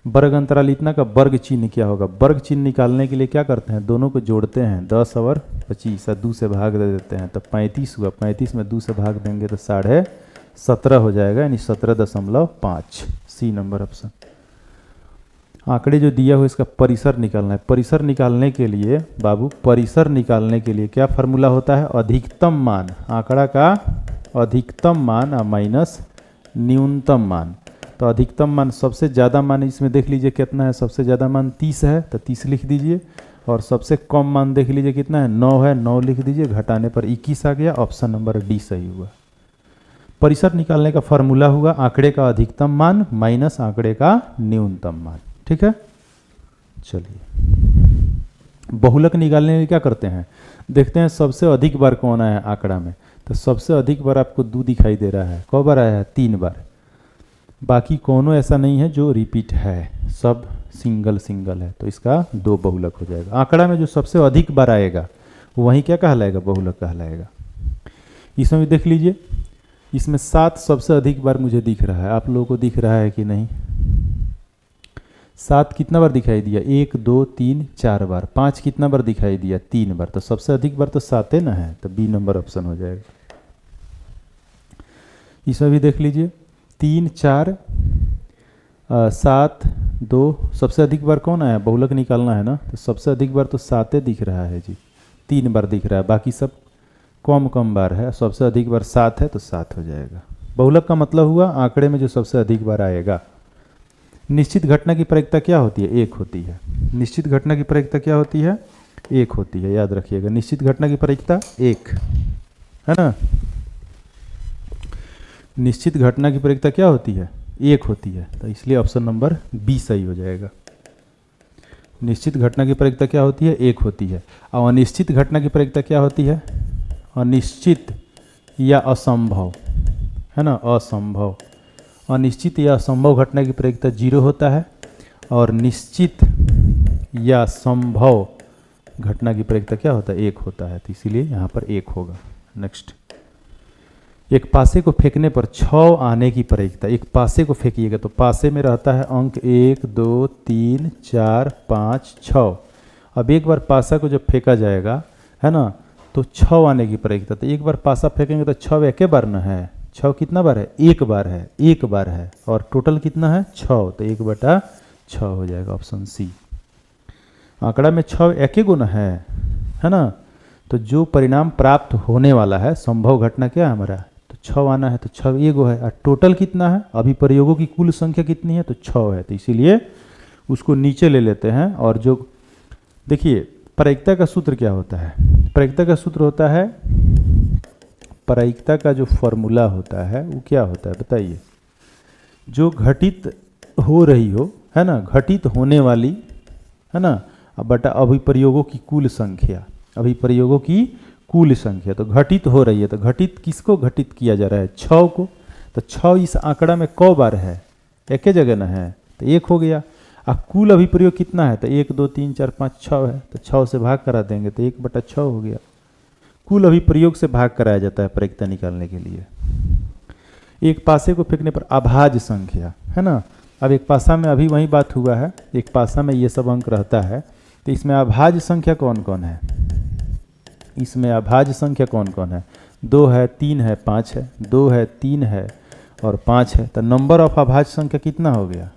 S1: वर्ग अंतराल इतना का वर्ग चिन्ह क्या होगा? वर्ग चिन्ह निकालने के लिए क्या करते हैं, दोनों को जोड़ते हैं, 10 और 25 और 2 से भाग दे देते हैं, तो 35 हुआ, 35 में 2 से भाग देंगे तो 17.5 हो जाएगा, यानी 17.5। C number option. आंकड़े जो दिया हुआ इसका परिसर निकालना है। परिसर निकालने के लिए बाबू, परिसर निकालने के लिए क्या फार्मूला होता है? अधिकतम मान, आंकड़ा का अधिकतम मान माइनस न्यूनतम मान। तो अधिकतम मान, सबसे ज़्यादा मान इसमें देख लीजिए कितना है, सबसे ज़्यादा मान 30 है तो 30 लिख दीजिए, और सबसे कम मान देख लीजिए कितना है, 9 है, 9 लिख दीजिए, घटाने पर 21 आ गया। ऑप्शन नंबर डी सही हुआ। परिसर निकालने का फार्मूला हुआ आंकड़े का अधिकतम मान माइनस आंकड़े का न्यूनतम मान। ठीक है, चलिए बहुलक निकालने के लिए क्या करते हैं, देखते हैं सबसे अधिक बार कौन आया है आंकड़ा में। तो सबसे अधिक बार आपको 2 दिखाई दे रहा है, कौ बार आया है? 3 बार। बाकी कोनो ऐसा नहीं है जो रिपीट है, सब सिंगल सिंगल है, तो इसका 2 बहुलक हो जाएगा। आंकड़ा में जो सबसे अधिक बार आएगा वही क्या कहलाएगा? बहुलक कहलाएगा। इसमें भी देख लीजिए, इसमें 7 सबसे अधिक बार मुझे दिख रहा है, आप लोगों को दिख रहा है कि नहीं? 7 कितना बार दिखाई दिया? 1 2 3 4 बार। 5 कितना बार दिखाई दिया? 3 बार। तो सबसे अधिक बार तो 7 है ना है, तो बी नंबर ऑप्शन हो जाएगा। इसमें भी देख लीजिए, 3 4 7 2, सबसे अधिक बार कौन आया? बहुलक निकालना है ना, तो सबसे अधिक बार तो 7 दिख रहा है जी, 3 बार दिख रहा है, बाकी सब कम कम बार है। सबसे अधिक बार 7 है तो 7 हो जाएगा। बहुलक का मतलब हुआ आंकड़े में जो सबसे अधिक बार आएगा। निश्चित घटना की प्रायिकता क्या होती है? 1 होती है। निश्चित घटना की प्रायिकता क्या होती है? 1 होती है, याद रखिएगा। निश्चित घटना की प्रायिकता 1 है ना। निश्चित घटना की प्रायिकता क्या होती है? 1 होती है, तो इसलिए ऑप्शन नंबर बी सही हो जाएगा। निश्चित घटना की प्रायिकता क्या होती है? 1 होती है। और अनिश्चित घटना की प्रायिकता क्या होती है? अनिश्चित या असंभव, है ना, असंभव। अनिश्चित या असंभव घटना की प्रायिकता 0 होता है, और निश्चित या संभव घटना की प्रायिकता क्या होता है? 1 होता है, तो इसीलिए यहाँ पर 1 होगा। नेक्स्ट, एक पासे को फेंकने पर 6 आने की प्रायिकता। एक पासे को फेंकिएगा तो पासे में रहता है अंक 1 2 3 4 5 6। अब एक बार पासा को जब फेंका जाएगा, है ना, तो 6 आने की प्रायिकता। तो एक बार पासा फेंकेंगे तो 6 एक बार न है, 6 कितना बार है? 1 बार है, 1 बार है, और टोटल कितना है? 6, तो 1/6 हो जाएगा, ऑप्शन सी। आंकड़ा में 6 एक गुण है ना, तो जो परिणाम प्राप्त होने वाला है, संभव घटना क्या है हमारा? तो 6 आना है, तो 6 एगो है, और टोटल कितना है? अभी प्रयोगों की कुल संख्या कितनी है? तो 6 है, तो इसीलिए उसको नीचे ले लेते हैं। और जो देखिए प्रायिकता का सूत्र क्या होता है? प्रायिकता का सूत्र होता है, प्रायिकता का जो फॉर्मूला होता है वो क्या होता है बताइए? जो घटित हो रही हो, है ना, घटित होने वाली, है ना, बटा अभिप्रयोगों की कुल संख्या, अभिप्रयोगों की कुल संख्या। तो घटित हो रही है, तो घटित किसको घटित किया जा रहा है? 6 को। तो 6 इस आंकड़ा में कौ बार है? एक जगह ना है, तो 1 हो गया। अब कुल अभिप्रयोग कितना है? तो 1 2 3 4 5 6 है, तो 6 से भाग करा देंगे तो 1/6 हो गया। कुल अभिप्रयोग से भाग कराया जाता है प्रायिकता निकालने के लिए। एक पासे को फेंकने पर अभाज्य संख्या, है ना। अब एक पासा में अभी वही बात हुआ है, एक पासा में ये सब अंक रहता है, तो इसमें अभाज्य संख्या कौन कौन है? इसमें अभाज्य संख्या कौन कौन है? 2 है, 3 है, 5 है। 2 है, 3 है और 5 है, तो नंबर ऑफ अभाज्य संख्या कितना हो गया?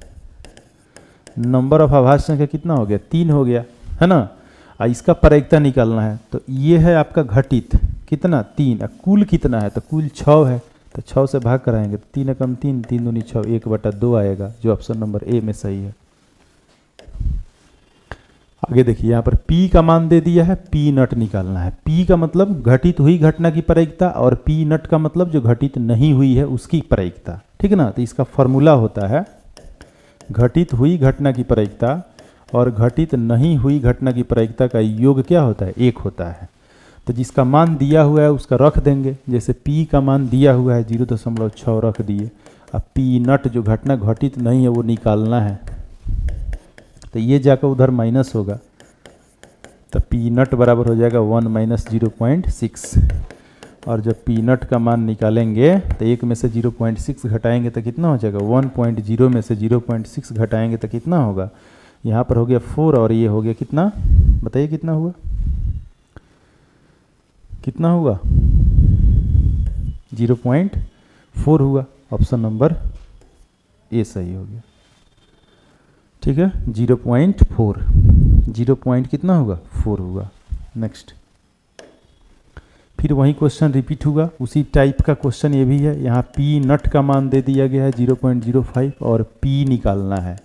S1: नंबर ऑफ अभाज्य संख्या कितना हो गया? 3 हो गया, है ना। इसका प्रायिकता निकालना है, तो ये है आपका घटित कितना? 3। कुल कितना है? तो कुल 6 है, तो 6 से भाग कराएंगे तो 3 कम 3, 3 दूनी 6, 1/2 आएगा, जो ऑप्शन नंबर ए में सही है। आगे देखिए, यहाँ पर P का मान दे दिया है, P नट निकालना है। P का मतलब घटित हुई घटना की प्रायिकता, और P नट का मतलब जो घटित नहीं हुई है उसकी प्रायिकता, ठीक है ना। तो इसका फॉर्मूला होता है घटित हुई घटना की प्रायिकता और घटित नहीं हुई घटना की प्रायिकता का योग क्या होता है? 1 होता है। तो जिसका मान दिया हुआ है उसका रख देंगे, जैसे P का मान दिया हुआ है 0.6 रख दिए। अब P नट जो घटना घटित नहीं है वो निकालना है, तो ये जाकर उधर माइनस होगा, तो P नट बराबर हो जाएगा 1 - 0.6। और जब पी नट का मान निकालेंगे तो 1 में से 0.6 घटाएंगे तो कितना हो जाएगा, 1.0 में से 0.6 घटाएंगे तो कितना होगा, यहाँ पर हो गया 4 और ये हो गया कितना, बताइए कितना हुआ, कितना हुआ, 0.4 हुआ। ऑप्शन नंबर ए सही हो गया। ठीक है, 0.4, 0. कितना होगा, 4 हुआ। नेक्स्ट, फिर वही क्वेश्चन रिपीट हुआ, उसी टाइप का क्वेश्चन ये भी है। यहाँ पी नट का मान दे दिया गया है 0.05 और पी निकालना है।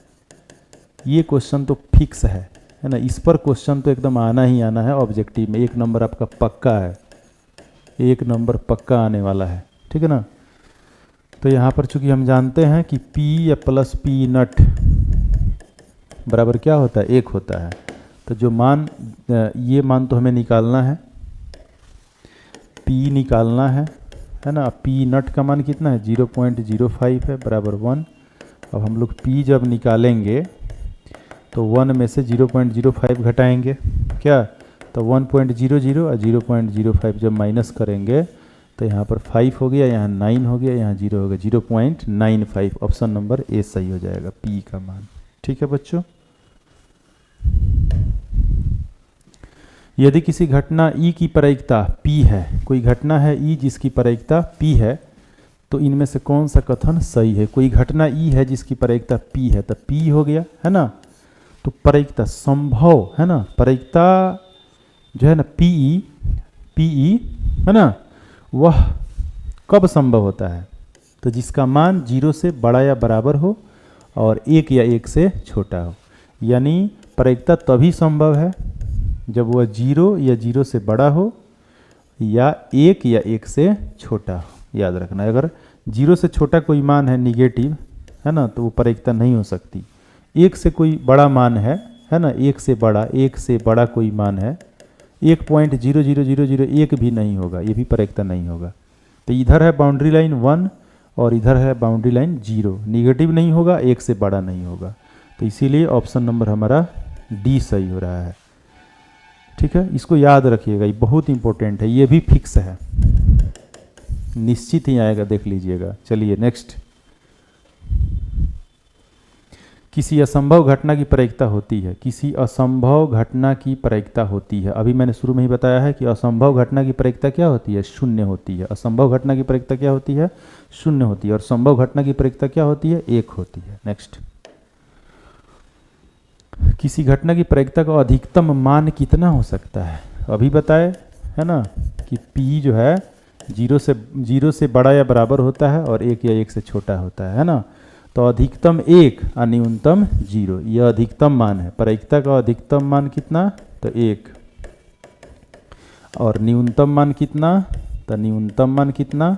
S1: ये क्वेश्चन तो फिक्स है ना, इस पर क्वेश्चन तो एकदम आना ही आना है ऑब्जेक्टिव में, 1 नंबर आपका पक्का है, 1 नंबर पक्का आने वाला है। ठीक है ना। तो यहाँ पर चूंकि हम जानते हैं कि P या प्लस पी नट बराबर क्या होता है, 1 होता है। तो जो मान, ये मान तो हमें निकालना है, P निकालना है ना। P नट का मान कितना है, 0.05 है, बराबर 1। अब हम लोग P जब निकालेंगे तो 1 में से 0.05 घटाएंगे क्या, तो 1.00 और 0.05 जब माइनस करेंगे तो यहाँ पर 5 हो गया, यहाँ 9 हो गया, यहाँ 0 हो गया, 0.95। ऑप्शन नंबर ए सही हो जाएगा, P का मान। ठीक है बच्चों। यदि किसी घटना E की प्रायिकता P है, कोई घटना है E जिसकी प्रायिकता P है, तो इनमें से कौन सा कथन सही है। कोई घटना E है जिसकी प्रायिकता P है, तो P हो गया है ना। तो प्रायिकता संभव है ना, प्रायिकता जो है ना PE है ना, वह कब संभव होता है, तो जिसका मान 0 से बड़ा या बराबर हो और 1 या 1 से छोटा हो। यानी प्रायिकता तभी संभव है जब वह 0 या 0 से बड़ा हो या 1 या 1 से छोटा हो। याद रखना, अगर 0 से छोटा कोई मान है निगेटिव है ना, तो वो प्रायिकता नहीं हो सकती। 1 से कोई बड़ा मान है ना, 1 से बड़ा कोई मान है, 1.00001 भी नहीं होगा, ये भी प्रायिकता नहीं होगा। तो इधर है बाउंड्री लाइन 1 और इधर है बाउंड्री लाइन 0, निगेटिव नहीं होगा, 1 से बड़ा नहीं होगा। तो इसीलिए ऑप्शन नंबर हमारा डी सही हो रहा है। ठीक है, इसको याद रखिएगा, ये बहुत इंपॉर्टेंट है, ये भी फिक्स है, निश्चित ही आएगा, देख लीजिएगा। चलिए नेक्स्ट, किसी असंभव घटना की प्रायिकता होती है, किसी असंभव घटना की प्रायिकता होती है। अभी मैंने शुरू में ही बताया है कि असंभव घटना की प्रायिकता क्या होती है, 0 होती है। असंभव घटना की प्रायिकता क्या होती है, 0 होती है। और संभव घटना की प्रायिकता क्या होती है, 1 होती है। नेक्स्ट, किसी घटना की प्रायिकता का अधिकतम मान कितना हो सकता है। अभी बताए है ना कि P जो है 0 से बड़ा या बराबर होता है और 1 या 1 से छोटा होता है ना। तो अधिकतम 1 और न्यूनतम 0, यह अधिकतम मान है। प्रायिकता का अधिकतम मान कितना, तो 1, और न्यूनतम मान कितना, तो न्यूनतम मान कितना,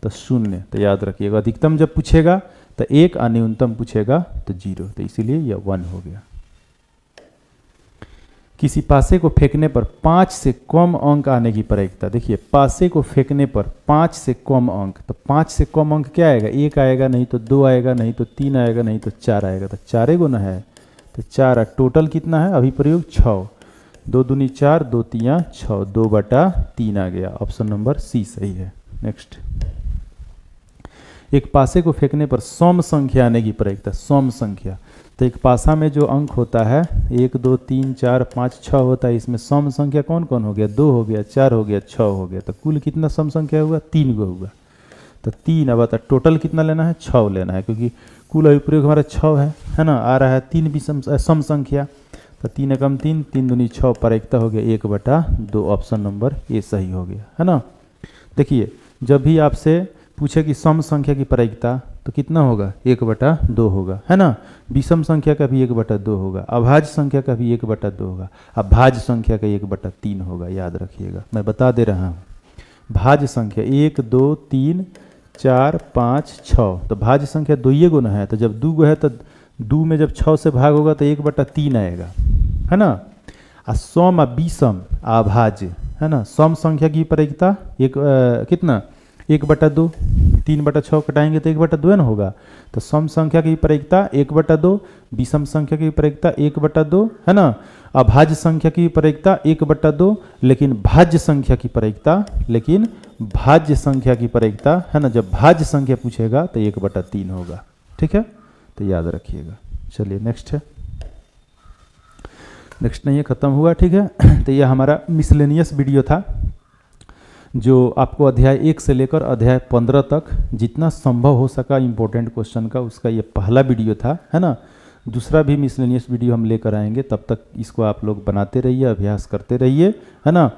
S1: तो 0। तो याद रखिएगा, अधिकतम जब पूछेगा तो 1 और न्यूनतम पूछेगा तो 0, तो इसीलिए यह 1 हो गया। किसी पासे को फेंकने पर 5 से कम अंक आने की प्रायिकता। देखिए, पासे को फेंकने पर 5 से कम अंक, तो 5 से कम अंक क्या आएगा, 1 आएगा, नहीं तो 2 आएगा, नहीं तो 3 आएगा, नहीं तो 4 आएगा। तो 4 गुना है तो 4, टोटल कितना है अभी प्रयोग 6, 2 दूनी 4, 2 तियाँ 6, 2/3 आ गया। ऑप्शन नंबर सी सही है। नेक्स्ट, एक पासे को फेंकने पर सम संख्या आने की प्रायिकता। सम संख्या, तो एक पासा में जो अंक होता है 1 2 3 4 5 6 होता है, इसमें सम संख्या कौन कौन हो गया, 2 हो गया, 4 हो गया, 6 हो गया। तो कुल कितना सम संख्या हुआ, 3 गो हुआ। तो 3, अब टोटल कितना लेना है, 6 लेना है, क्योंकि कुल अभिप्रयोग हमारा 6 है ना, आ रहा है 3 भी सम संख्या। तो 3 एकम 3, 3 दूनी 6, प्रायिकता हो गया 1/2। ऑप्शन नंबर ए सही हो गया है ना। देखिए, जब भी आपसे पूछे कि सम संख्या की प्रायिकता, तो कितना होगा, 1/2 होगा है ना। विषम संख्या का भी 1/2 होगा, अभाज्य संख्या का भी 1/2 होगा, अभाज्य संख्या का 1/3 होगा। याद रखिएगा, मैं बता दे रहा हूँ। भाज्य संख्या 1 2 3 4 5 6, तो भाज्य संख्या 2 गुना है, तो जब 2 गो है तो 2 में जब 6 से भाग होगा तो 1/3 आएगा है ना। आ सम आ विषम अभाज्य है ना। सम संख्या की प्रायिकता कितना, 1/2, 3/6 कटाएंगे तो 1/2 न होगा। तो सम संख्या की विपरीतता 1/2, विषम संख्या की विपरीतता 1/2 है ना। अभाज्य संख्या की विपरीतता 1/2, लेकिन भाज्य संख्या की विपरीतता है ना, जब भाज्य संख्या पूछेगा तो 1/3 होगा। ठीक है, तो याद रखिएगा। चलिए नेक्स्ट है, नेक्स्ट नहीं है, ख़त्म हुआ। ठीक है, तो यह हमारा मिसलेनियस वीडियो था जो आपको अध्याय 1 से लेकर अध्याय 15 तक जितना संभव हो सका इम्पोर्टेंट क्वेश्चन का, उसका ये पहला वीडियो था, है ना। दूसरा भी मिसलेनियस वीडियो हम लेकर आएंगे, तब तक इसको आप लोग बनाते रहिए, अभ्यास करते रहिए, है ना।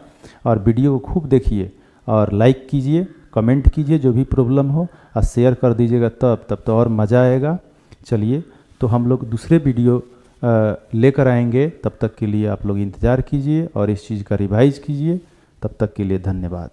S1: और वीडियो को खूब देखिए और लाइक कीजिए, कमेंट कीजिए जो भी प्रॉब्लम हो, और शेयर कर दीजिएगा, तब तो और मज़ा आएगा। चलिए, तो हम लोग दूसरे वीडियो लेकर आएंगे, तब तक के लिए आप लोग इंतज़ार कीजिए और इस चीज़ का रिवाइज कीजिए। तब तक के लिए धन्यवाद।